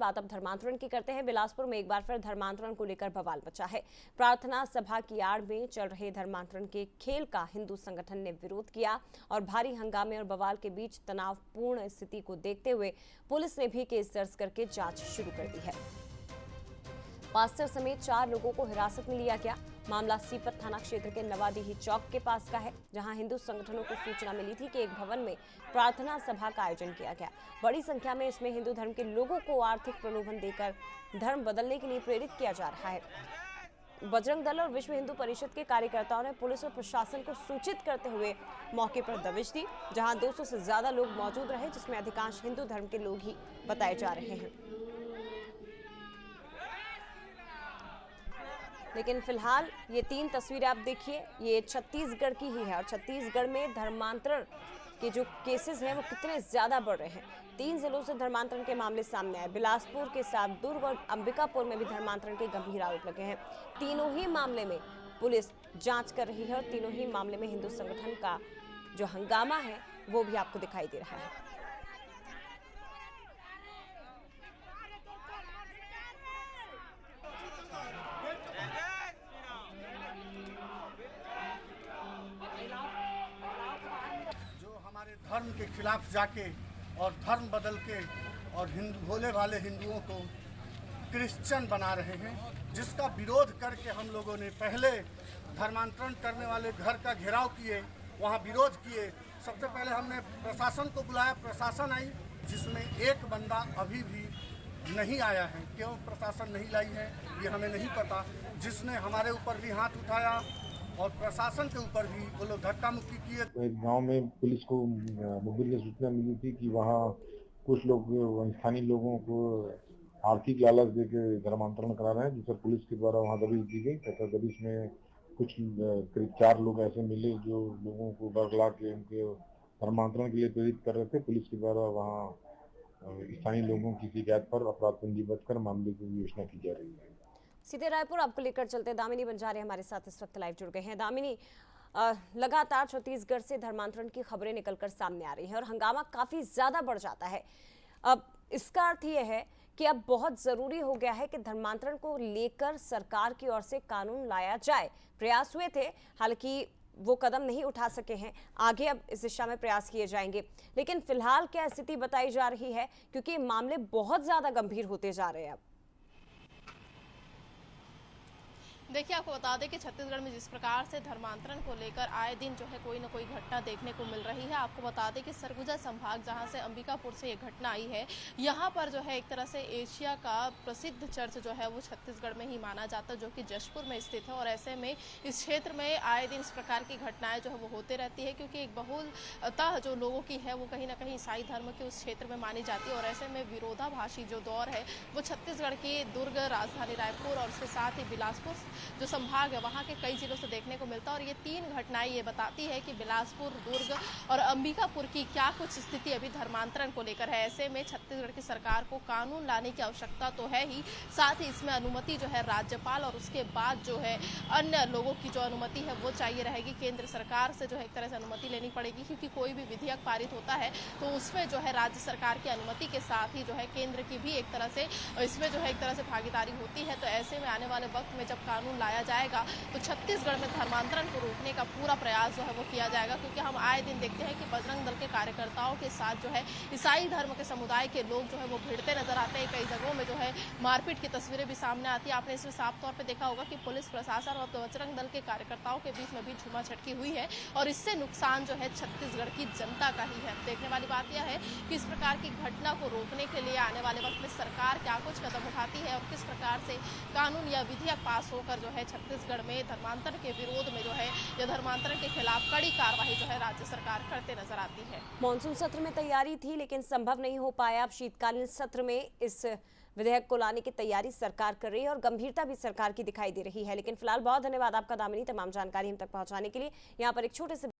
बात अब धर्मांतरण की करते हैं। बिलासपुर में एक बार फिर धर्मांतरण को लेकर बवाल मचा है। प्रार्थना सभा की आड़ में चल रहे धर्मांतरण के खेल का हिंदू संगठन ने विरोध किया और भारी हंगामे और बवाल के बीच तनावपूर्ण स्थिति को देखते हुए पुलिस ने भी केस दर्ज करके जांच शुरू कर दी है। पास्टर समेत 4 लोगों को हिरासत में लिया गया। मामला सीपत थाना क्षेत्र के नवाडीही चौक के पास का है, जहां हिंदू संगठनों को सूचना मिली थी कि एक भवन में प्रार्थना सभा का आयोजन किया गया। बड़ी संख्या में इसमें हिंदू धर्म के लोगों को आर्थिक प्रलोभन देकर धर्म बदलने के लिए प्रेरित किया जा रहा है। बजरंग दल और विश्व हिंदू परिषद के कार्यकर्ताओं ने पुलिस और प्रशासन को सूचित करते हुए मौके पर दबिश दी, जहां 200 से ज्यादा लोग मौजूद रहे, जिसमें अधिकांश हिंदू धर्म के लोग ही बताए जा रहे हैं। लेकिन फिलहाल ये 3 तस्वीरें आप देखिए, ये छत्तीसगढ़ की ही है और छत्तीसगढ़ में धर्मांतरण के जो केसेस हैं वो कितने ज्यादा बढ़ रहे हैं। 3 जिलों से धर्मांतरण के मामले सामने आए। बिलासपुर के साथ दुर्ग और अंबिकापुर में भी धर्मांतरण के गंभीर आरोप लगे हैं। तीनों ही मामले में पुलिस जांच कर रही है और तीनों ही मामले में हिंदू संगठन का जो हंगामा है वो भी आपको दिखाई दे रहा है। धर्म के खिलाफ जाके और धर्म बदल के और हिंदू भोले भाले हिंदुओं को क्रिश्चियन बना रहे हैं, जिसका विरोध करके हम लोगों ने पहले धर्मांतरण करने वाले घर का घेराव किए, वहां विरोध किए। सबसे पहले हमने प्रशासन को बुलाया, प्रशासन आई, जिसमें एक बंदा अभी भी नहीं आया है। क्यों प्रशासन नहीं लाई है ये हमें नहीं पता। जिसने हमारे ऊपर भी हाथ उठाया और प्रशासन के ऊपर भी वो लोग धक्का मुक्की किए। एक गांव में पुलिस को मोबाइल से सूचना मिली थी कि वहां कुछ लोग स्थानीय लोगों को आर्थिक लालच देके धर्मांतरण करा रहे हैं, जिस पर पुलिस के द्वारा वहां दबिश दी गई तथा दबिश में कुछ करीब 4 लोग ऐसे मिले जो लोगों को बरगला के उनके धर्मांतरण के लिए प्रेरित कर रहे थे। पुलिस के द्वारा वहाँ स्थानीय लोगों की शिकायत पर अपराध पंजीबद्ध कर मामले की विवेचना की जा रही है। सीधे रायपुर आपको लेकर चलते दामिनी बंजारे हमारे साथ इस वक्त लाइव जुड़ गए हैं। दामिनी, लगातार छत्तीसगढ़ से धर्मांतरण की खबरें निकलकर सामने आ रही हैं और हंगामा काफी ज्यादा बढ़ जाता है। अब इसका अर्थ यह है कि अब बहुत जरूरी हो गया है कि धर्मांतरण को लेकर सरकार की ओर से कानून लाया जाए। प्रयास हुए थे, हालांकि वो कदम नहीं उठा सके हैं। आगे अब इस दिशा में प्रयास किए जाएंगे, लेकिन फिलहाल क्या स्थिति बताई जा रही है, क्योंकि मामले बहुत ज्यादा गंभीर होते जा रहे हैं। अब देखिए, आपको बता दें कि छत्तीसगढ़ में जिस प्रकार से धर्मांतरण को लेकर आए दिन जो है कोई न कोई घटना देखने को मिल रही है। आपको बता दें कि सरगुजा संभाग जहां से अंबिकापुर से ये घटना आई है, यहां पर जो है एक तरह से एशिया का प्रसिद्ध चर्च जो है वो छत्तीसगढ़ में ही माना जाता है, जो कि जशपुर में स्थित है। और ऐसे में इस क्षेत्र में आए दिन इस प्रकार की घटनाएं जो है वो होते रहती है, क्योंकि एक बहुलता जो लोगों की है वो कहीं ना कहीं ईसाई धर्म के उस क्षेत्र में मानी जाती है। और ऐसे में विरोधाभासी जो दौर है वो छत्तीसगढ़ की दुर्ग, राजधानी रायपुर और उसके साथ ही बिलासपुर जो संभाग है वहां के कई जिलों से देखने को मिलता है। और ये 3 घटनाएं ये बताती है कि बिलासपुर, दुर्ग और अंबिकापुर की क्या कुछ स्थिति अभी धर्मांतरण को लेकर है। ऐसे में छत्तीसगढ़ की सरकार को कानून लाने की आवश्यकता तो है ही, साथ ही इसमें अनुमति जो है राज्यपाल और उसके बाद जो है अन्य लोगों की जो अनुमति है वो चाहिए रहेगी। केंद्र सरकार से जो है एक तरह से अनुमति लेनी पड़ेगी, क्योंकि कोई भी विधेयक पारित होता है तो उसमें जो है राज्य सरकार की अनुमति के साथ ही जो है केंद्र की भी एक तरह से इसमें जो है एक तरह से भागीदारी होती है। तो ऐसे में आने वाले वक्त में जब कानून लाया जाएगा तो छत्तीसगढ़ में धर्मांतरण को रोकने का पूरा प्रयास जो है वो किया जाएगा, क्योंकि हम आए दिन देखते हैं कि बजरंग दल के कार्यकर्ताओं के साथ जो है ईसाई धर्म के समुदाय के लोग जो है वो भिड़ते नजर आते हैं। कई जगहों में जो है मारपीट की तस्वीरें भी सामने आती है। आपने इसमें साफ तौर पर देखा होगा कि पुलिस प्रशासन और बजरंग दल के कार्यकर्ताओं के बीच में भी झूमा झटकी हुई है और इससे नुकसान जो है छत्तीसगढ़ की जनता का ही है। देखने वाली बात यह है कि इस प्रकार की घटना को रोकने के लिए आने वाले वक्त में सरकार क्या कुछ कदम उठाती है और किस प्रकार से कानून या विधेयक पास होकर जो है छत्तीसगढ़ में धर्मांतरण के विरोध में जो है या धर्मांतरण के खिलाफ कड़ी कार्रवाई जो है राज्य सरकार करते नजर आती है। मॉनसून सत्र में तैयारी थी, लेकिन संभव नहीं हो पाया। अब शीतकालीन सत्र में इस विधेयक को लाने की तैयारी सरकार कर रही है और गंभीरता भी सरकार की दिखाई दे रही है। लेकिन फिलहाल बहुत धन्यवाद आपका दामिनी, तमाम जानकारी हम तक पहुंचाने के लिए। यहाँ पर एक छोटे से